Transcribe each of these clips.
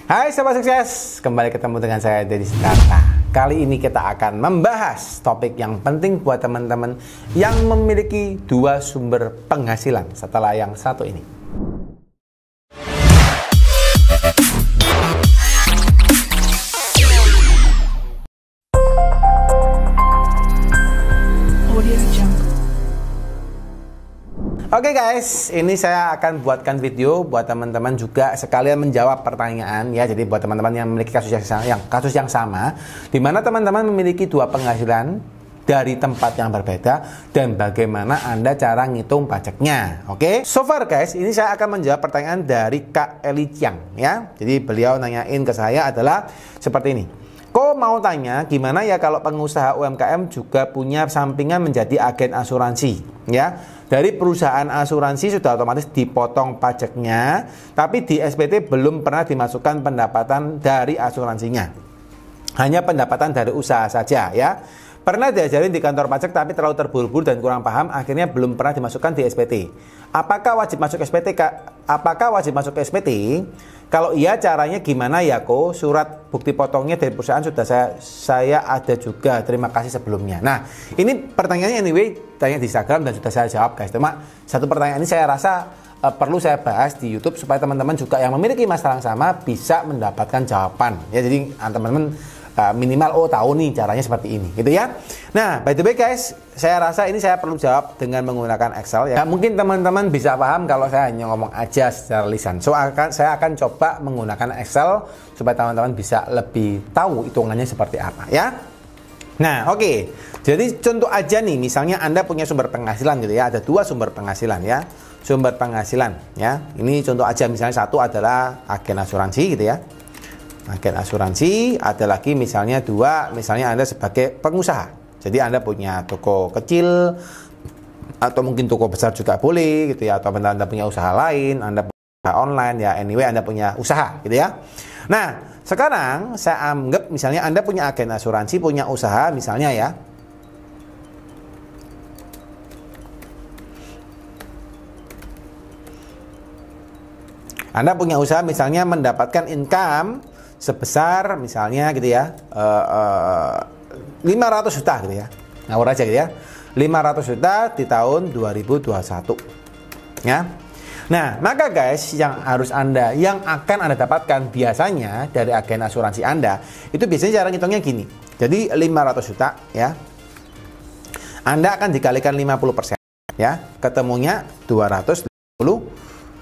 Hai Sobat Sukses, kembali ketemu dengan saya Deddy Sitarta. Kali ini kita akan membahas topik yang penting buat teman-teman yang memiliki dua sumber penghasilan setelah yang satu ini. Oke guys, ini saya akan buatkan video buat teman-teman juga sekalian menjawab pertanyaan ya. Jadi buat teman-teman yang memiliki kasus yang sama, di mana teman-teman memiliki dua penghasilan dari tempat yang berbeda dan bagaimana Anda cara ngitung pajaknya. Oke, so far guys, ini saya akan menjawab pertanyaan dari Kak Eli Chiang ya. Jadi beliau nanyain ke saya adalah seperti ini. Kok mau tanya gimana ya kalau pengusaha UMKM juga punya sampingan menjadi agen asuransi ya. Dari perusahaan asuransi sudah otomatis dipotong pajaknya, tapi di SPT belum pernah dimasukkan pendapatan dari asuransinya. Hanya pendapatan dari usaha saja ya. Pernah diajarin di kantor pajak tapi terlalu terburu-buru dan kurang paham, akhirnya belum pernah dimasukkan di SPT. Apakah wajib masuk SPT, Kak? Apakah wajib masuk SPT? Kalau iya, caranya gimana ya, Ko? Surat bukti potongnya dari perusahaan sudah saya ada juga. Terima kasih sebelumnya. Nah, ini pertanyaannya anyway, tanya di Instagram dan sudah saya jawab, guys. Cuma satu pertanyaan ini saya rasa perlu saya bahas di YouTube supaya teman-teman juga yang memiliki masalah yang sama bisa mendapatkan jawaban. Ya, jadi teman-teman minimal tahu nih caranya seperti ini gitu ya. Nah, by the way guys, saya rasa ini saya perlu jawab dengan menggunakan Excel ya. Mungkin teman-teman bisa paham kalau saya hanya ngomong aja secara lisan. Saya akan coba menggunakan Excel supaya teman-teman bisa lebih tahu hitungannya seperti apa ya. Nah, oke. Jadi contoh aja nih, misalnya Anda punya sumber penghasilan gitu ya. Ada dua sumber penghasilan ya. Sumber penghasilan ya. Ini contoh aja, misalnya satu adalah agen asuransi gitu ya. Agen asuransi, ada lagi misalnya dua, misalnya Anda sebagai pengusaha. Jadi Anda punya toko kecil atau mungkin toko besar juga boleh gitu ya, atau Anda punya usaha lain, Anda punya usaha online ya, anyway Anda punya usaha gitu ya. Nah, sekarang saya anggap misalnya Anda punya agen asuransi, punya usaha misalnya ya. Anda punya usaha misalnya mendapatkan income sebesar misalnya gitu ya 500 juta gitu ya, ngawur aja gitu ya, 500 juta di tahun 2021 ya. Nah, maka guys, yang akan Anda dapatkan biasanya dari agen asuransi Anda itu biasanya cara ngitungnya gini. Jadi 500 juta ya, Anda akan dikalikan 50% ya, ketemunya 250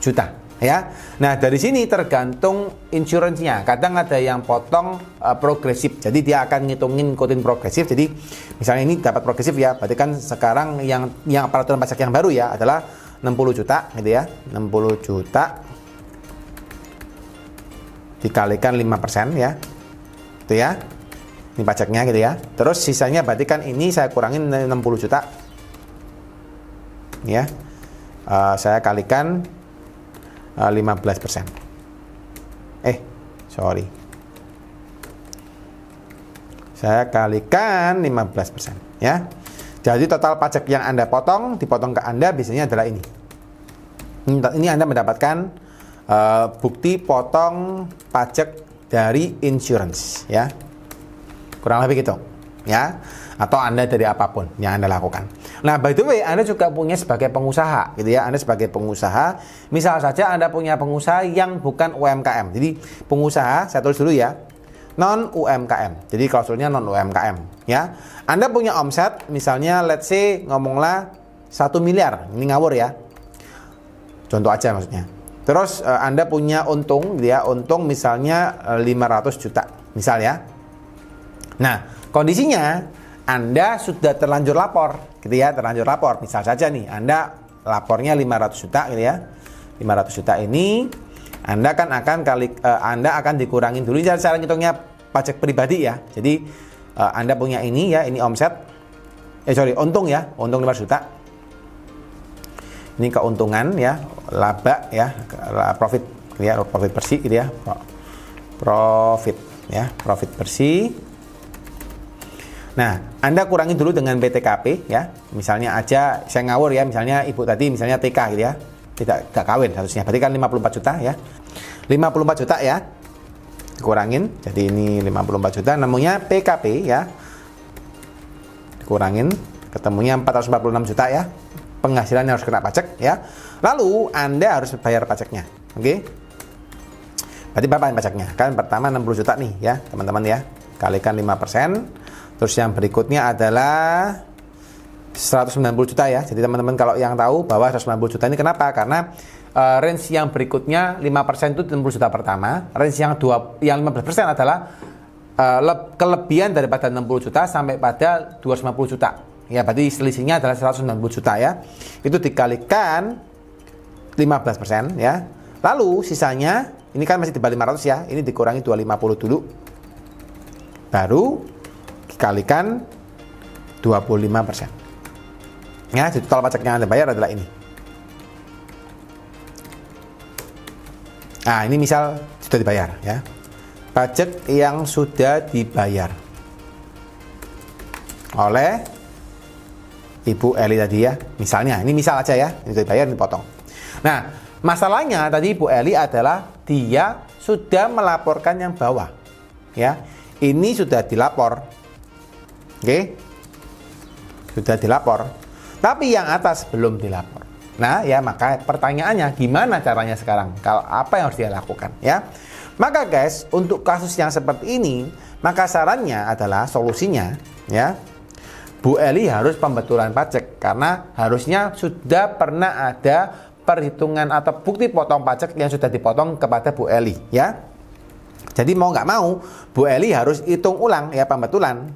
juta ya. Nah, dari sini tergantung insurance-nya. Kadang ada yang potong progresif. Jadi dia akan ngitungin ikutin progresif. Jadi misalnya ini dapat progresif ya, berarti kan sekarang yang peraturan pajak yang baru ya adalah 60 juta gitu ya. 60 juta dikalikan 5% ya. Itu ya. Ini pajaknya gitu ya. Terus sisanya berarti kan ini saya kurangin 60 juta. Ya. Saya kalikan 15%. Sorry. Saya kalikan 15% ya. Jadi total pajak yang Anda dipotong ke Anda biasanya adalah ini. Ini Anda mendapatkan bukti potong pajak dari insurance ya. Kurang lebih gitu ya. Atau Anda dari apapun yang Anda lakukan. Nah, by the way, Anda juga punya sebagai pengusaha gitu ya. Anda sebagai pengusaha, misal saja Anda punya pengusaha yang bukan UMKM. Jadi pengusaha, saya tulis dulu ya, non UMKM. Jadi klausulnya non UMKM ya. Anda punya omset misalnya let's say ngomonglah 1 miliar. Ini ngawur ya. Contoh aja maksudnya. Terus Anda punya untung gitu ya, untung misalnya 500 juta misal ya. Nah, kondisinya Anda sudah terlanjur lapor gitu ya, terlanjur lapor. Misal saja nih, Anda lapornya 500 juta gitu ya. 500 juta ini Anda akan dikurangin dulu cara ngitungnya pajak pribadi ya. Jadi Anda punya ini ya, ini omset. Untung ya, untung 5 juta. Ini keuntungan ya, laba ya, profit gitu ya, profit bersih gitu ya. Profit bersih. Nah, Anda kurangi dulu dengan BTKP ya. Misalnya aja saya ngawur ya, misalnya ibu tadi misalnya TK gitu ya. Tidak kawin harusnya. Berarti kan 54 juta ya. 54 juta ya. dikurangin, jadi ini 54 juta, namanya PKP ya, dikurangin, ketemunya 446 juta ya, penghasilan yang harus kena pajak ya. Lalu Anda harus bayar pajaknya, oke? Berarti berapa pajaknya? Kan pertama 60 juta nih ya teman-teman ya, kalikan 5%, terus yang berikutnya adalah 190 juta ya. Jadi teman-teman kalau yang tahu bahwa 190 juta ini kenapa? Karena range yang berikutnya 5% itu 60 juta pertama, range yang 15% adalah kelebihan daripada 60 juta sampai pada 250 juta. Ya, berarti selisihnya adalah 190 juta ya. Itu dikalikan 15% ya. Lalu sisanya ini kan masih di bawah 500 ya. Ini dikurangi 250 dulu. Baru dikalikan 25%. Ya, jadi total pajak yang Anda bayar adalah ini. Nah, ini misal sudah dibayar ya. Pajak yang sudah dibayar oleh Ibu Eli tadi ya. Misalnya, ini misal aja ya. Ini sudah dibayar, ini potong. Nah, masalahnya tadi Ibu Eli adalah dia sudah melaporkan yang bawah. Ya. Ini sudah dilapor. Oke. Sudah dilapor. Tapi yang atas belum dilapor. Nah, ya maka pertanyaannya gimana caranya sekarang? Kalau apa yang harus dia lakukan, ya? Maka guys, untuk kasus yang seperti ini, maka sarannya adalah solusinya, ya. Bu Eli harus pembetulan pajak karena harusnya sudah pernah ada perhitungan atau bukti potong pajak yang sudah dipotong kepada Bu Eli, ya. Jadi mau nggak mau, Bu Eli harus hitung ulang ya pembetulan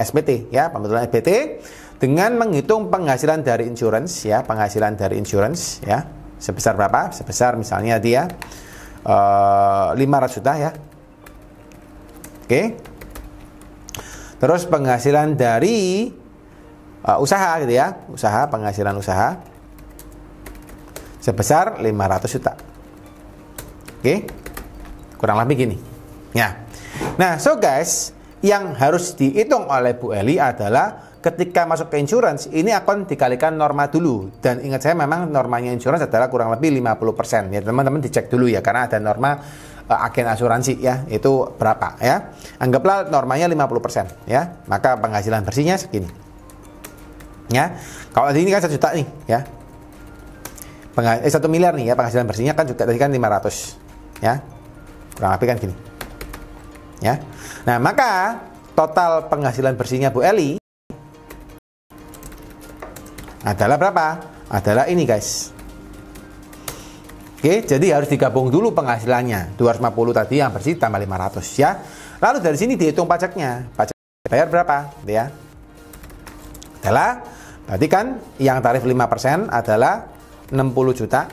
SPT, ya, pembetulan SPT. Dengan menghitung penghasilan dari insurance ya, penghasilan dari insurance ya, sebesar berapa? Sebesar misalnya dia 500 juta ya. Oke. Terus penghasilan dari usaha gitu ya, penghasilan usaha sebesar 500 juta. Oke. Kurang lebih gini. Ya. Nah, so guys, yang harus dihitung oleh Bu Eli adalah ketika masuk ke insurance, ini akan dikalikan norma dulu. Dan ingat saya memang normanya insurance adalah kurang lebih 50%. Ya, teman-teman dicek dulu ya, karena ada norma agen asuransi ya, itu berapa ya. Anggaplah normanya 50% ya. Maka penghasilan bersihnya segini. Ya. Kalau tadi ini kan 1 juta nih ya. 1 miliar nih ya, penghasilan bersihnya kan juga tadi kan 500 ya. Kurang lebih kan gini. Ya. Nah, maka total penghasilan bersihnya Bu Eli adalah berapa? Adalah ini guys. Oke, jadi harus digabung dulu penghasilannya. 250 tadi yang bersih tambah 500 ya. Lalu dari sini dihitung pajaknya. Pajak bayar berapa? Ya. Adalah berarti kan yang tarif 5% adalah 60 juta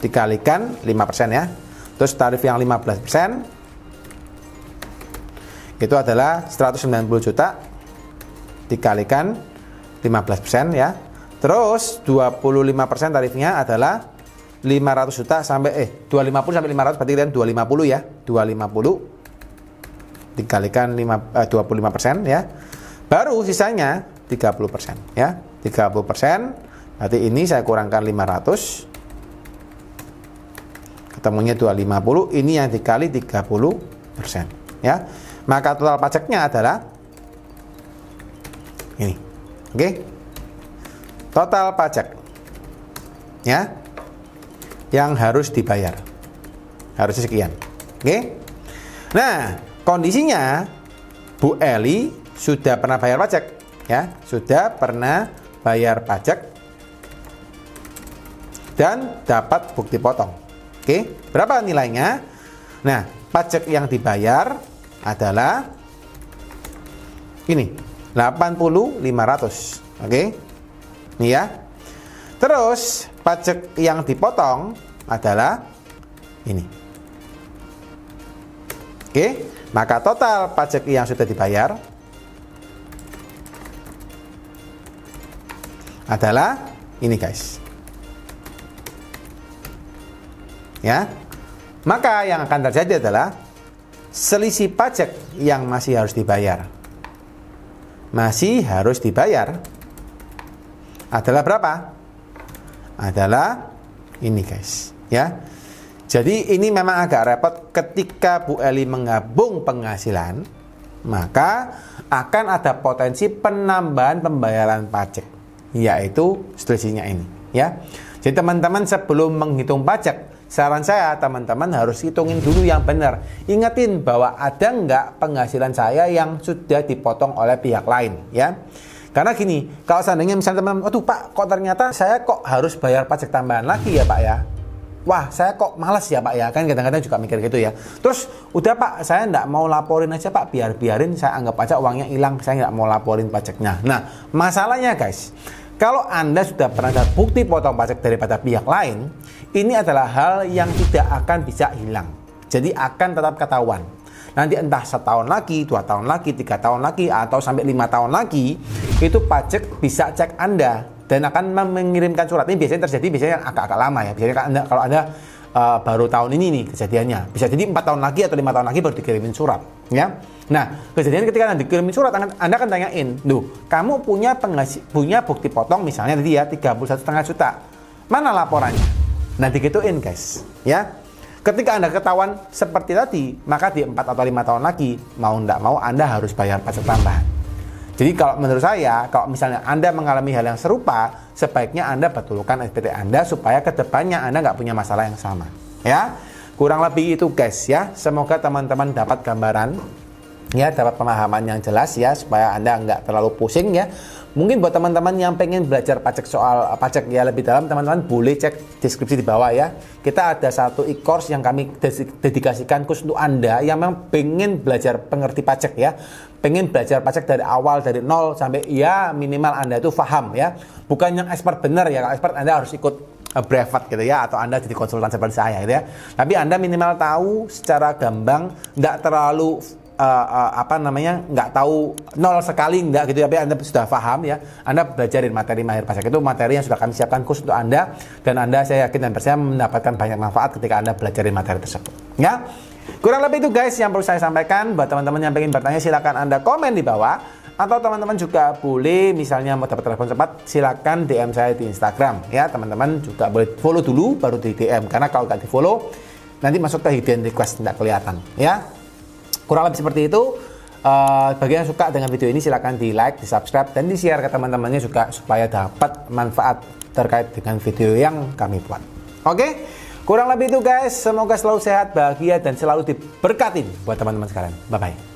dikalikan 5% ya. Terus tarif yang 15% itu adalah 190 juta dikalikan 15% ya. Terus 25% tarifnya adalah 500 juta sampai 250 sampai 500, berarti kan 250 ya. 250 dikalikan 25% ya. Baru sisanya 30% ya. 30%. Berarti ini saya kurangkan 500. Ketemunya 250, ini yang dikali 30% ya. Maka total pajaknya adalah ini. Oke. Total pajak ya yang harus dibayar. Harusnya sekian. Oke. Nah, kondisinya Bu Eli sudah pernah bayar pajak ya, sudah pernah bayar pajak dan dapat bukti potong. Oke, berapa nilainya? Nah, pajak yang dibayar adalah ini 80.500. Oke. Ini ya. Terus pajak yang dipotong adalah ini. Oke, maka total pajak yang sudah dibayar adalah ini guys. Ya. Maka yang akan terjadi adalah selisih pajak yang masih harus dibayar. Masih harus dibayar adalah berapa? Adalah Ini guys, ya. Jadi ini memang agak repot ketika Bu Eli menggabung penghasilan, maka akan ada potensi penambahan pembayaran pajak, yaitu selisihnya ini, ya. Jadi teman-teman sebelum menghitung pajak, saran saya teman-teman harus hitungin dulu yang benar. Ingatin bahwa ada nggak penghasilan saya yang sudah dipotong oleh pihak lain, ya. Karena gini, kalau seandainya misalnya teman-teman, aduh Pak, kok ternyata saya kok harus bayar pajak tambahan lagi ya Pak ya. Wah, saya kok malas ya Pak ya, kan kadang-kadang juga mikir gitu ya. Terus, udah Pak, saya nggak mau laporin aja Pak, biarin saya anggap aja uangnya hilang, saya nggak mau laporin pajaknya. Nah, masalahnya guys, kalau Anda sudah pernah ada bukti potong pajak daripada pihak lain, ini adalah hal yang tidak akan bisa hilang. Jadi akan tetap ketahuan. Nanti entah setahun lagi, 2 tahun lagi, 3 tahun lagi, atau sampai 5 tahun lagi, itu pajak bisa cek Anda dan akan mengirimkan surat. Ini biasanya terjadi biasanya agak-agak lama ya. Biasanya kalau Anda baru tahun ini nih kejadiannya, bisa jadi 4 tahun lagi atau 5 tahun lagi baru dikirimin surat, ya. Nah, kejadian ketika Anda dikirimin surat, Anda akan tanyain, kamu punya bukti potong misalnya tadi ya 31,5 juta. Mana laporannya? Nah, digituin guys, ya. Ketika Anda ketahuan seperti tadi, maka di 4 atau 5 tahun lagi, mau nggak mau Anda harus bayar pajak tambahan. Jadi kalau menurut saya, kalau misalnya Anda mengalami hal yang serupa, sebaiknya Anda betulkan SPT Anda supaya kedepannya Anda nggak punya masalah yang sama. Ya, kurang lebih itu guys ya. Semoga teman-teman dapat gambaran, ya, dapat pemahaman yang jelas ya, supaya Anda nggak terlalu pusing ya. Mungkin buat teman-teman yang pengen belajar pajak soal pajak ya lebih dalam, teman-teman boleh cek deskripsi di bawah ya. Kita ada satu e-course yang kami dedikasikan khusus untuk Anda yang memang pengen belajar pengerti pajak ya. Pengen belajar pajak dari awal, dari nol sampai ya minimal Anda itu paham ya. Bukan yang expert benar ya, kalau expert Anda harus ikut brevet gitu ya, atau Anda jadi konsultan seperti saya gitu ya. Tapi Anda minimal tahu secara gamblang, nggak terlalu nggak tahu nol sekali nggak gitu ya, tapi Anda sudah paham ya. Anda belajarin materi mahir pajak, itu materi yang sudah kami siapkan khusus untuk Anda, dan Anda saya yakin dan percaya mendapatkan banyak manfaat ketika Anda belajarin materi tersebut ya. Kurang lebih itu guys yang perlu saya sampaikan. Buat teman-teman yang pengen bertanya silakan Anda komen di bawah, atau teman-teman juga boleh misalnya mau dapat telepon cepat silakan DM saya di Instagram ya. Teman-teman juga boleh follow dulu baru di DM, karena kalau nggak di follow nanti masuk ke hidden request tidak kelihatan ya. Kurang lebih seperti itu. Bagi yang suka dengan video ini silahkan di like, di subscribe, dan di share ke teman-temannya juga supaya dapat manfaat terkait dengan video yang kami buat. Oke, kurang lebih itu guys. Semoga selalu sehat, bahagia, dan selalu diberkatin buat teman-teman sekalian. Bye-bye.